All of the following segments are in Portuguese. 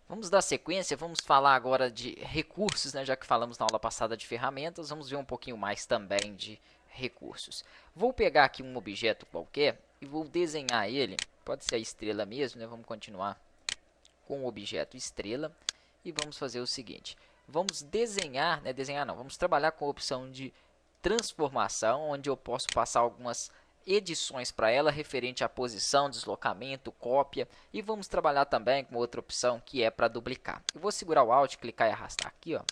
Vamos dar sequência, vamos falar agora de recursos, né? Já que falamos na aula passada de ferramentas, vamos ver um pouquinho mais também de recursos. Vou pegar aqui um objeto qualquer e vou desenhar ele, pode ser a estrela mesmo, né? Vamos continuar com o objeto estrela e vamos fazer o seguinte. Vamos desenhar, né? Desenhar não, vamos trabalhar com a opção de transformação, onde eu posso passar algumas edições para ela referente à posição, deslocamento, cópia, e vamos trabalhar também com outra opção que é para duplicar. Eu vou segurar o Alt, clicar e arrastar aqui, ó,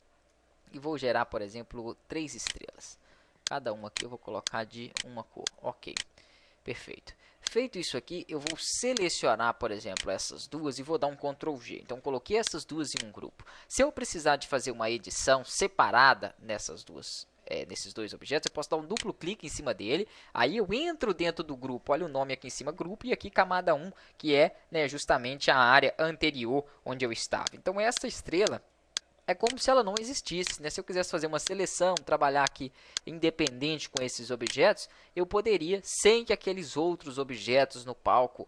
e vou gerar, por exemplo, 3 estrelas. Cada uma aqui eu vou colocar de uma cor. Ok, perfeito. Feito isso aqui, eu vou selecionar, por exemplo, essas duas e vou dar um Ctrl G. Então, coloquei essas duas em um grupo. Se eu precisar de fazer uma edição separada nesses dois objetos, eu posso dar um duplo clique em cima dele, aí eu entro dentro do grupo, olha o nome aqui em cima, grupo, e aqui camada 1, que é, né, justamente a área anterior onde eu estava. Então, essa estrela é como se ela não existisse, né? Se eu quisesse fazer uma seleção, trabalhar aqui independente com esses objetos, eu poderia, sem que aqueles outros objetos no palco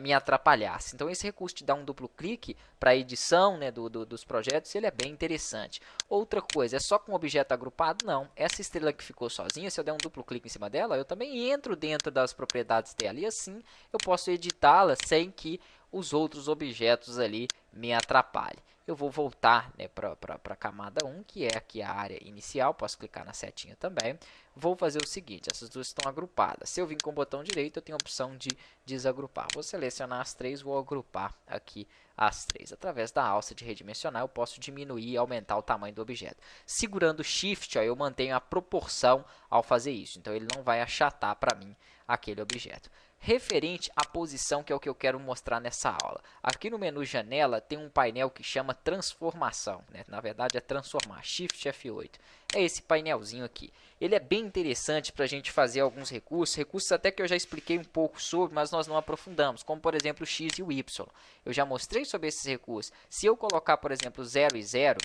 me atrapalhassem. Então, esse recurso de dar um duplo clique para a edição, né, dos projetos, ele é bem interessante. Outra coisa, é só com objeto agrupado? Não. Essa estrela que ficou sozinha, se eu der um duplo clique em cima dela, eu também entro dentro das propriedades dela. E assim, eu posso editá-la sem que os outros objetos ali me atrapalhem. Eu vou voltar, né, para a camada 1, que é aqui a área inicial. Posso clicar na setinha também. Vou fazer o seguinte, essas duas estão agrupadas. Se eu vir com o botão direito, eu tenho a opção de desagrupar. Vou selecionar as três, vou agrupar aqui as três. Através da alça de redimensionar, eu posso diminuir e aumentar o tamanho do objeto. Segurando Shift, ó, eu mantenho a proporção ao fazer isso. Então, ele não vai achatar para mim aquele objeto. Referente à posição, que é o que eu quero mostrar nessa aula. Aqui no menu janela tem um painel que chama transformação, né? Na verdade é transformar, Shift F8. É esse painelzinho aqui. Ele é bem interessante para a gente fazer alguns recursos até que eu já expliquei um pouco sobre, mas nós não aprofundamos, como por exemplo o X e o Y. Eu já mostrei sobre esses recursos. Se eu colocar, por exemplo, 0 e 0,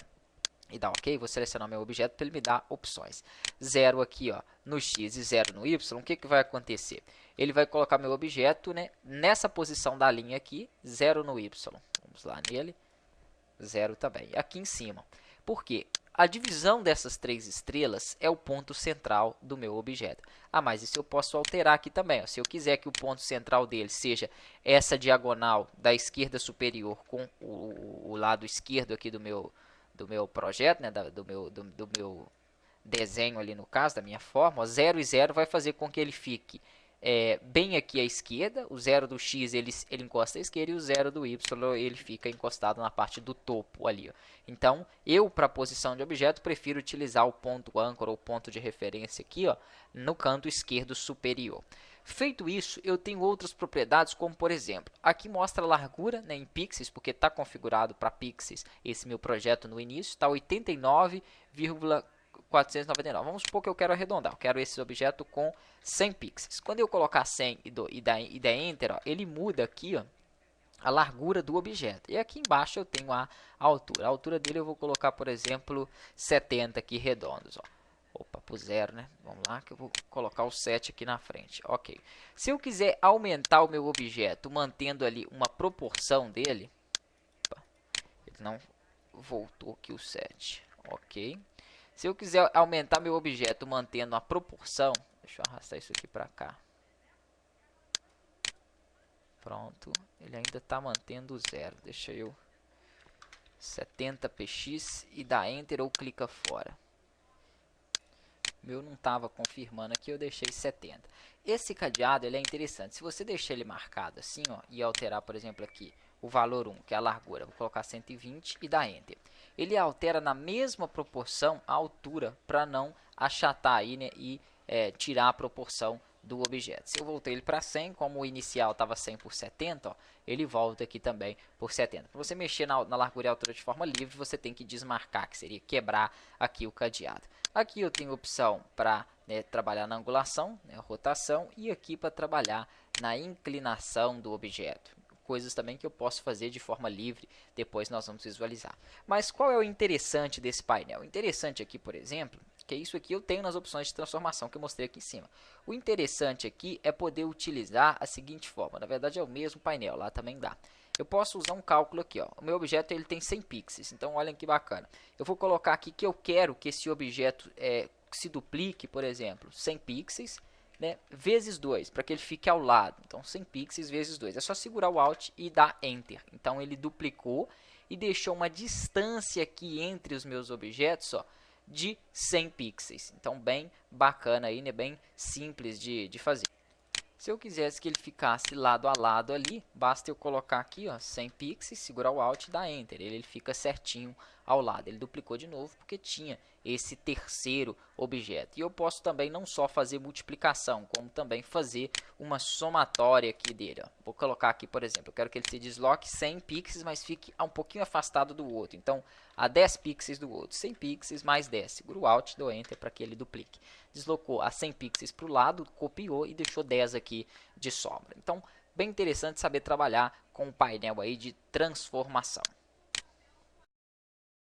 e dá OK, vou selecionar meu objeto para ele me dar opções. 0 aqui, ó, no X e 0 no Y, o que, que vai acontecer? Ele vai colocar meu objeto, né, nessa posição da linha aqui, 0 no Y. Vamos lá nele, 0 também. E aqui em cima. Por quê? A divisão dessas três estrelas é o ponto central do meu objeto. Ah, mas isso eu posso alterar aqui também. Ó. Se eu quiser que o ponto central dele seja essa diagonal da esquerda superior com o lado esquerdo aqui do meu projeto, né, do meu desenho ali no caso, da minha forma, ó, 0 e 0 vai fazer com que ele fique bem aqui à esquerda, o 0 do X ele encosta à esquerda e o 0 do Y ele fica encostado na parte do topo ali. Ó. Então, eu para a posição de objeto prefiro utilizar o ponto âncora ou ponto de referência aqui, ó, no canto esquerdo superior. Feito isso, eu tenho outras propriedades, como por exemplo, aqui mostra a largura, né, em pixels, porque está configurado para pixels esse meu projeto no início, está 89,499. Vamos supor que eu quero arredondar, eu quero esse objeto com 100 pixels. Quando eu colocar 100 e der Enter, ó, ele muda aqui, ó, a largura do objeto. E aqui embaixo eu tenho a altura. A altura dele eu vou colocar, por exemplo, 70 aqui redondos, ó. Opa, pro 0, né? Vamos lá, que eu vou colocar o 7 aqui na frente. Ok. Se eu quiser aumentar o meu objeto, mantendo ali uma proporção dele... Opa, ele não voltou aqui o 7. Ok. Se eu quiser aumentar meu objeto, mantendo a proporção... Deixa eu arrastar isso aqui para cá. Pronto. Ele ainda está mantendo o 0. Deixa eu... 70px e dá Enter ou clica fora. Meu não estava confirmando aqui, eu deixei 70. Esse cadeado ele é interessante. Se você deixar ele marcado assim, ó, e alterar, por exemplo, aqui o valor 1, que é a largura, vou colocar 120 e dar Enter. Ele altera na mesma proporção a altura para não achatar aí, né, e tirar a proporção do objeto. Se eu voltei ele para 100, como o inicial estava 100 por 70, ó, ele volta aqui também por 70. Para você mexer na largura e altura de forma livre, você tem que desmarcar, que seria quebrar aqui o cadeado. Aqui eu tenho opção para, né, trabalhar na angulação, né, rotação, e aqui para trabalhar na inclinação do objeto. Coisas também que eu posso fazer de forma livre, depois nós vamos visualizar. Mas qual é o interessante desse painel? O interessante aqui, por exemplo, que isso aqui eu tenho nas opções de transformação que eu mostrei aqui em cima. O interessante aqui é poder utilizar a seguinte forma, na verdade é o mesmo painel, lá também dá. eu posso usar um cálculo aqui, ó. O meu objeto ele tem 100 pixels, então olha que bacana. Eu vou colocar aqui que eu quero que esse objeto se duplique, por exemplo, 100 pixels, né, vezes 2, para que ele fique ao lado. Então 100 pixels vezes 2. É só segurar o Alt e dar Enter. Então ele duplicou e deixou uma distância aqui entre os meus objetos, ó, de 100 pixels. Então bem bacana aí, né, bem simples de fazer. Se eu quisesse que ele ficasse lado a lado ali, basta eu colocar aqui, ó, 100 pixels, segurar o Alt e dar Enter. Ele fica certinho ao lado. Ele duplicou de novo porque tinha esse terceiro objeto. E eu posso também não só fazer multiplicação, como também fazer uma somatória aqui dele. Ó. Vou colocar aqui, por exemplo, eu quero que ele se desloque 100 pixels, mas fique um pouquinho afastado do outro. Então, a 10 pixels do outro. 100 pixels mais 10. Segura o Alt e dou Enter para que ele duplique. Deslocou a 100 pixels para o lado, copiou e deixou 10 aqui de sobra. Então, bem interessante saber trabalhar com o painel aí de transformação.